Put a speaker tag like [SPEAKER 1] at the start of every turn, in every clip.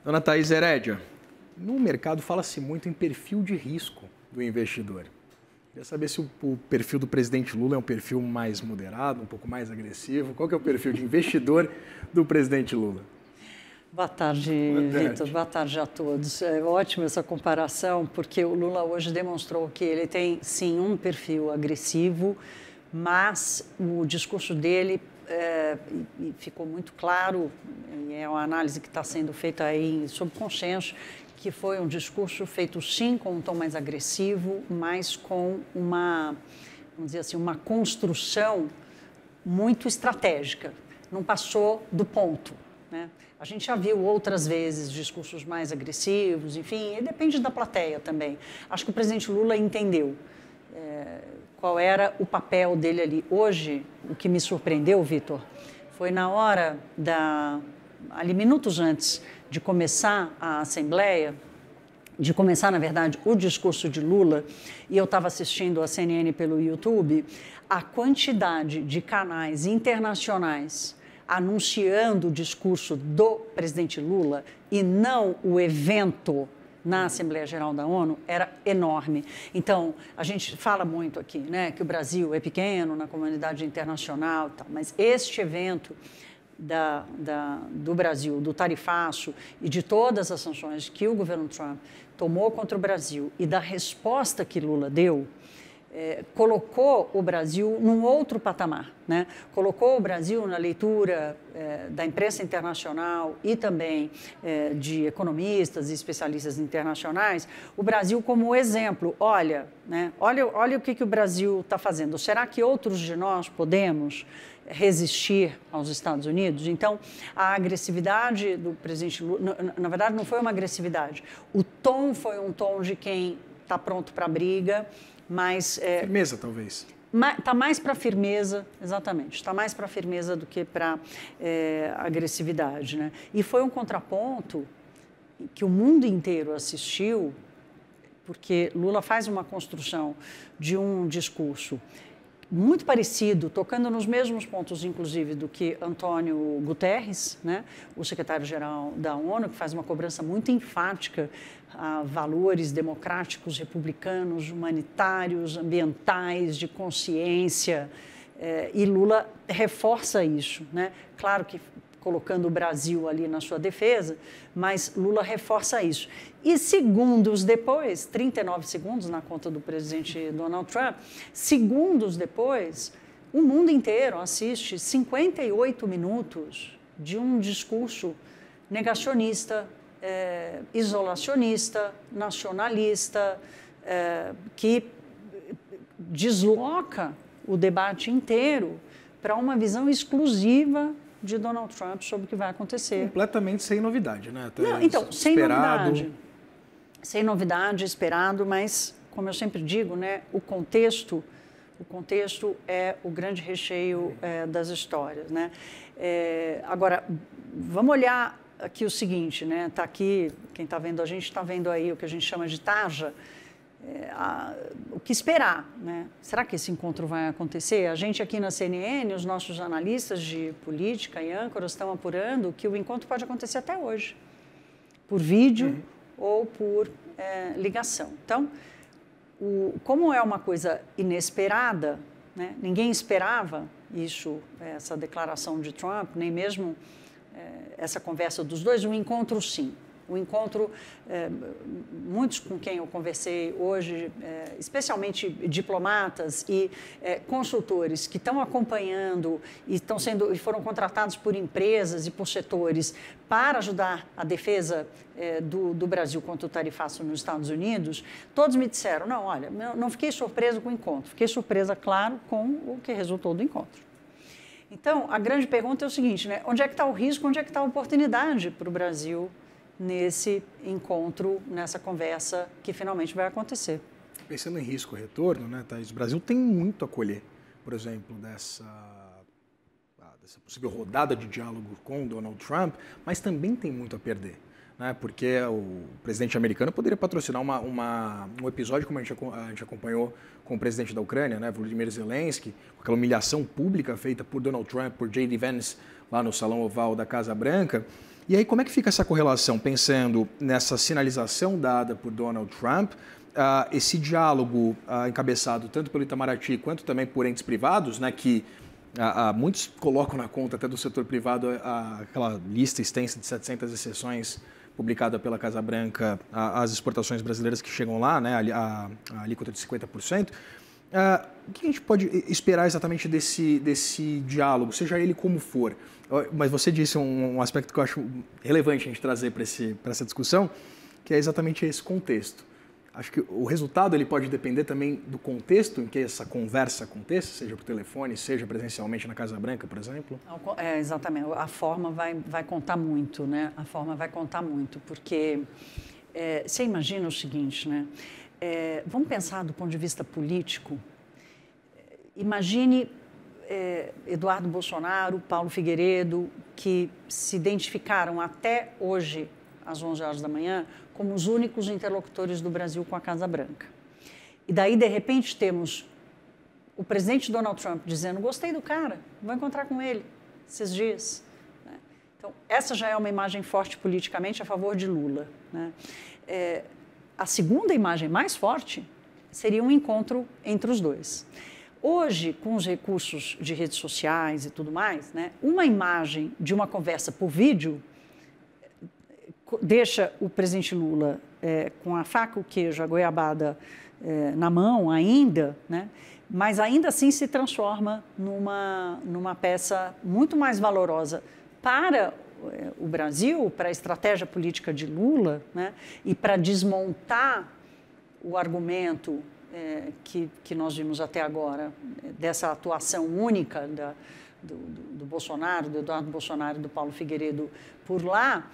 [SPEAKER 1] Dona Thaís Herédia, no mercado fala-se muito em perfil de risco do investidor. Queria saber se o perfil do presidente Lula é um perfil mais moderado, um pouco mais agressivo. Qual que é o perfil de investidor do presidente Lula?
[SPEAKER 2] Boa tarde, Vitor. Boa tarde a todos. É ótima essa comparação, porque o Lula hoje demonstrou que ele tem, sim, um perfil agressivo, mas o discurso dele ficou muito claro, e é uma análise que está sendo feita aí sob consenso, que foi um discurso feito, sim, com um tom mais agressivo, mas com uma, vamos dizer assim, uma construção muito estratégica. Não passou do ponto, né? A gente já viu outras vezes discursos mais agressivos, enfim, e depende da plateia também. Acho que o presidente Lula entendeu qual era o papel dele ali. Hoje, o que me surpreendeu, Vitor, foi na hora ali minutos antes de começar a Assembleia, de começar, na verdade, o discurso de Lula, e eu estava assistindo a CNN pelo YouTube, a quantidade de canais internacionais anunciando o discurso do presidente Lula e não o evento na Assembleia Geral da ONU era enorme. Então, a gente fala muito aqui, né, que o Brasil é pequeno na comunidade internacional, e tal, mas este evento do Brasil, do tarifaço e de todas as sanções que o governo Trump tomou contra o Brasil e da resposta que Lula deu, colocou o Brasil num outro patamar, né? Colocou o Brasil na leitura da imprensa internacional e também de economistas e especialistas internacionais, o Brasil como exemplo. Olha, né? Olha o que o Brasil está fazendo. Será que outros de nós podemos resistir aos Estados Unidos? Então, a agressividade do presidente Lula, na verdade, não foi uma agressividade. O tom foi um tom de quem está pronto para a briga, mas...
[SPEAKER 1] firmeza, talvez.
[SPEAKER 2] Está mais para firmeza, exatamente. Está mais para firmeza do que para agressividade, né? E foi um contraponto que o mundo inteiro assistiu, porque Lula faz uma construção de um discurso muito parecido, tocando nos mesmos pontos, inclusive, do que Antônio Guterres, né, o secretário-geral da ONU, que faz uma cobrança muito enfática a valores democráticos, republicanos, humanitários, ambientais, de consciência, e Lula reforça isso, né? Claro que colocando o Brasil ali na sua defesa, mas Lula reforça isso. E segundos depois, 39 segundos na conta do presidente Donald Trump, segundos depois, o mundo inteiro assiste 58 minutos de um discurso negacionista, isolacionista, nacionalista, que desloca o debate inteiro para uma visão exclusiva de Donald Trump sobre o que vai acontecer.
[SPEAKER 1] Completamente sem novidade, né?
[SPEAKER 2] Não, então, sem novidade. Sem novidade, esperado, mas, como eu sempre digo, né, o contexto é o grande recheio das histórias, né? Agora, vamos olhar aqui o seguinte, né? Está aqui, quem está vendo a gente está vendo aí o que a gente chama de tarja. O que esperar, né? Será que esse encontro vai acontecer? A gente aqui na CNN, os nossos analistas de política e âncoras estão apurando que o encontro pode acontecer até hoje, por vídeo ou por ligação. Então, como é uma coisa inesperada, né? Ninguém esperava isso, essa declaração de Trump, nem mesmo essa conversa dos dois, um encontro sim. O encontro, muitos com quem eu conversei hoje, especialmente diplomatas e consultores que estão acompanhando e foram contratados por empresas e por setores para ajudar a defesa do Brasil contra o tarifaço nos Estados Unidos, todos me disseram, não, olha, não fiquei surpreso com o encontro, fiquei surpresa, claro, com o que resultou do encontro. Então, a grande pergunta é o seguinte, né? Onde é que está o risco, onde é que está a oportunidade para o Brasil nesse encontro, nessa conversa que finalmente vai acontecer?
[SPEAKER 1] Pensando em risco retorno, né, Thaís? O Brasil tem muito a colher, por exemplo, dessa possível rodada de diálogo com Donald Trump, mas também tem muito a perder, né? Porque o presidente americano poderia patrocinar um episódio como a gente acompanhou com o presidente da Ucrânia, né, Volodymyr Zelensky, com aquela humilhação pública feita por Donald Trump, por J.D. Vance, lá no Salão Oval da Casa Branca. E aí como é que fica essa correlação, pensando nessa sinalização dada por Donald Trump, esse diálogo encabeçado tanto pelo Itamaraty quanto também por entes privados, né, que muitos colocam na conta até do setor privado aquela lista extensa de 700 exceções publicada pela Casa Branca às exportações brasileiras que chegam lá, né, a alíquota de 50%. O que a gente pode esperar exatamente desse diálogo, seja ele como for? Mas você disse um aspecto que eu acho relevante a gente trazer para essa discussão, que é exatamente esse contexto. Acho que o resultado ele pode depender também do contexto em que essa conversa aconteça, seja por telefone, seja presencialmente na Casa Branca, por exemplo.
[SPEAKER 2] Exatamente. A forma vai contar muito, né? A forma vai contar muito, porque você imagina o seguinte, né? Vamos pensar do ponto de vista político. Imagine Eduardo Bolsonaro, Paulo Figueiredo, que se identificaram até hoje, às 11 horas da manhã, como os únicos interlocutores do Brasil com a Casa Branca. E daí, de repente, temos o presidente Donald Trump dizendo: gostei do cara, vou encontrar com ele esses dias. Então, essa já é uma imagem forte politicamente a favor de Lula. A segunda imagem mais forte seria um encontro entre os dois. Hoje, com os recursos de redes sociais e tudo mais, né, uma imagem de uma conversa por vídeo deixa o presidente Lula com a faca, o queijo, a goiabada na mão ainda, né, mas ainda assim se transforma numa peça muito mais valorosa para o Brasil, para a estratégia política de Lula, né, e para desmontar o argumento que nós vimos até agora, dessa atuação única do Bolsonaro, do Eduardo Bolsonaro e do Paulo Figueiredo por lá.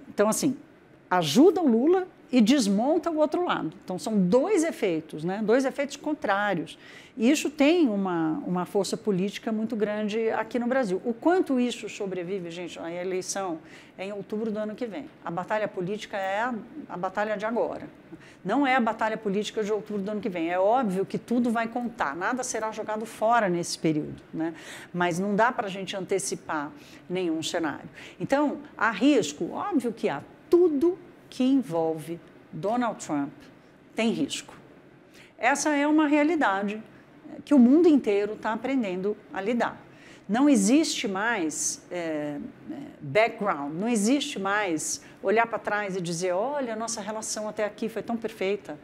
[SPEAKER 2] Então, assim, ajuda o Lula e desmonta o outro lado. Então, são dois efeitos, né? Dois efeitos contrários. E isso tem uma força política muito grande aqui no Brasil. O quanto isso sobrevive, gente, a eleição é em outubro do ano que vem. A batalha política é a batalha de agora. Não é a batalha política de outubro do ano que vem. É óbvio que tudo vai contar, nada será jogado fora nesse período, né? Mas não dá para a gente antecipar nenhum cenário. Então, há risco? Óbvio que há. Tudo que envolve Donald Trump tem risco. Essa é uma realidade que o mundo inteiro está aprendendo a lidar. Não existe mais background, não existe mais olhar para trás e dizer: olha, a nossa relação até aqui foi tão perfeita,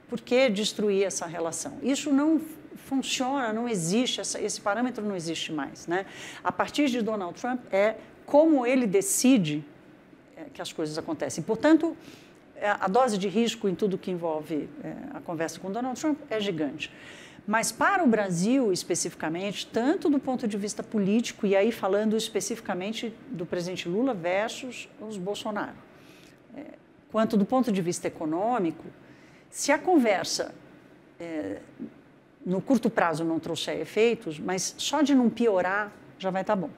[SPEAKER 2] por que destruir essa relação? Isso não funciona, não existe, esse parâmetro não existe mais, né? A partir de Donald Trump é como ele decide que as coisas acontecem. Portanto, a dose de risco em tudo que envolve a conversa com Donald Trump é gigante. Mas para o Brasil, especificamente, tanto do ponto de vista político, e aí falando especificamente do presidente Lula versus os Bolsonaro, quanto do ponto de vista econômico, se a conversa no curto prazo não trouxer efeitos, mas só de não piorar já vai estar bom.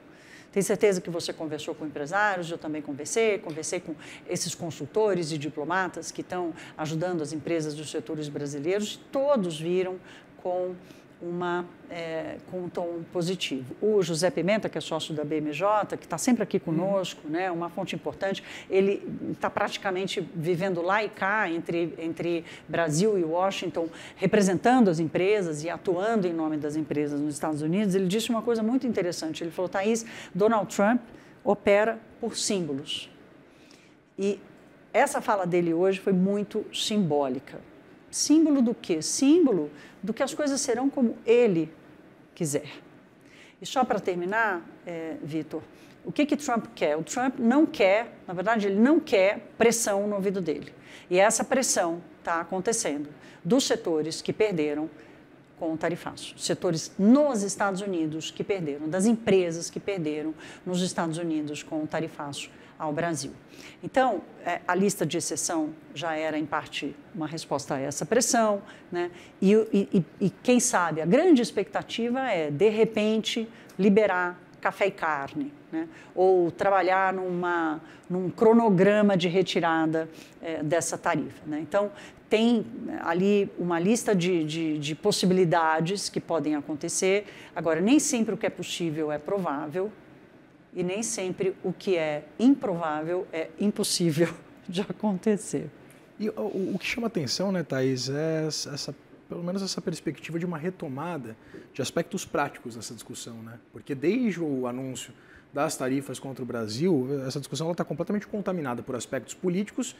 [SPEAKER 2] Tenho certeza que você conversou com empresários, eu também conversei com esses consultores e diplomatas que estão ajudando as empresas dos setores brasileiros, todos viram com um tom positivo. O José Pimenta, que é sócio da BMJ, que está sempre aqui conosco, né, uma fonte importante, ele está praticamente vivendo lá e cá, entre Brasil e Washington, representando as empresas e atuando em nome das empresas nos Estados Unidos. Ele disse uma coisa muito interessante, ele falou: Thaís, Donald Trump opera por símbolos. E essa fala dele hoje foi muito simbólica. Símbolo do quê? Símbolo do que as coisas serão como ele quiser. E só para terminar, Vitor, o que Trump quer? O Trump não quer, na verdade, ele não quer pressão no ouvido dele. E essa pressão está acontecendo dos setores que perderam com o tarifaço. Setores nos Estados Unidos que perderam, das empresas que perderam nos Estados Unidos com o tarifaço ao Brasil. Então, a lista de exceção já era, em parte, uma resposta a essa pressão, né? E quem sabe, a grande expectativa é, de repente, liberar café e carne, né? Ou trabalhar num cronograma de retirada dessa tarifa, né? Então, tem ali uma lista de possibilidades que podem acontecer. Agora, nem sempre o que é possível é provável, e nem sempre o que é improvável é impossível de acontecer.
[SPEAKER 1] E o que chama atenção, né, Thaís, é pelo menos essa perspectiva de uma retomada de aspectos práticos dessa discussão, né? Porque desde o anúncio das tarifas contra o Brasil, essa discussão está completamente contaminada por aspectos políticos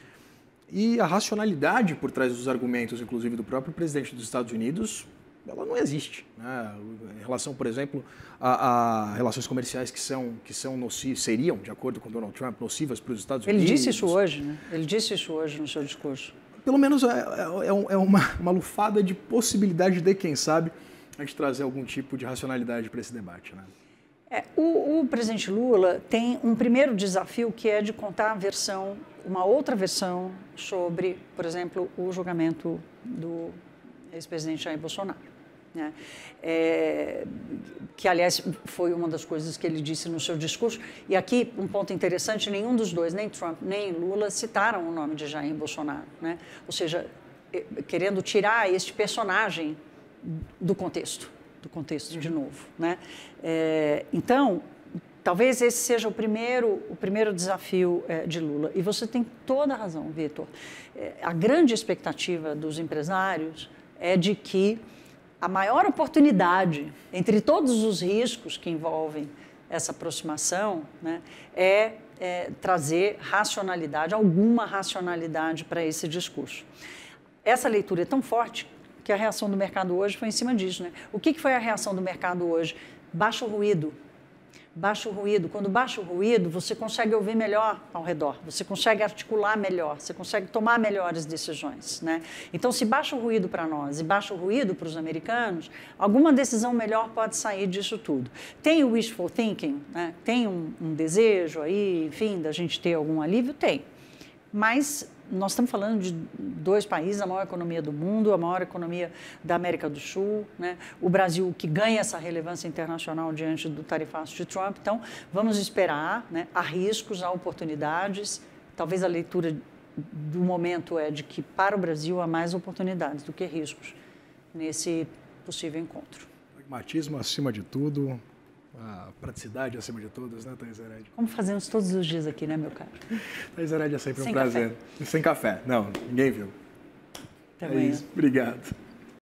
[SPEAKER 1] e a racionalidade por trás dos argumentos, inclusive do próprio presidente dos Estados Unidos, ela não existe, né? Em relação, por exemplo, a relações comerciais que seriam, de acordo com Donald Trump, nocivas para os Estados Unidos.
[SPEAKER 2] Ele disse isso hoje, né? Ele disse isso hoje no seu discurso.
[SPEAKER 1] Pelo menos é uma lufada de possibilidade de, quem sabe, a gente trazer algum tipo de racionalidade para esse debate, né?
[SPEAKER 2] O presidente Lula tem um primeiro desafio, que é de contar uma outra versão sobre, por exemplo, o julgamento do ex-presidente Jair Bolsonaro, né? Que, aliás, foi uma das coisas que ele disse no seu discurso. E aqui, um ponto interessante, nenhum dos dois, nem Trump nem Lula, citaram o nome de Jair Bolsonaro, né? Ou seja, querendo tirar este personagem do contexto de novo, né? Então, talvez esse seja o primeiro desafio de Lula. E você tem toda a razão, Vitor. A grande expectativa dos empresários é de que a maior oportunidade, entre todos os riscos que envolvem essa aproximação, né, é trazer racionalidade, alguma racionalidade para esse discurso. Essa leitura é tão forte que a reação do mercado hoje foi em cima disso, né? O que foi a reação do mercado hoje? Baixo ruído. Baixo ruído. Quando baixa o ruído, você consegue ouvir melhor ao redor, você consegue articular melhor, você consegue tomar melhores decisões, né? Então, se baixa o ruído para nós e baixa o ruído para os americanos, alguma decisão melhor pode sair disso tudo. Tem o wishful thinking, né? Tem um desejo aí, enfim, da gente ter algum alívio? Tem. Mas nós estamos falando de dois países, a maior economia do mundo, a maior economia da América do Sul, né? O Brasil que ganha essa relevância internacional diante do tarifaço de Trump. Então, vamos esperar, né? Há riscos, há oportunidades. Talvez a leitura do momento é de que para o Brasil há mais oportunidades do que riscos nesse possível encontro.
[SPEAKER 1] Pragmatismo acima de tudo. A praticidade acima de todas, né, Thaís Herede?
[SPEAKER 2] Como fazemos todos os dias aqui, né, meu caro?
[SPEAKER 1] Thaís Herede é sempre um prazer. Sem café. Não, ninguém viu.
[SPEAKER 2] Até amanhã.
[SPEAKER 1] Obrigado.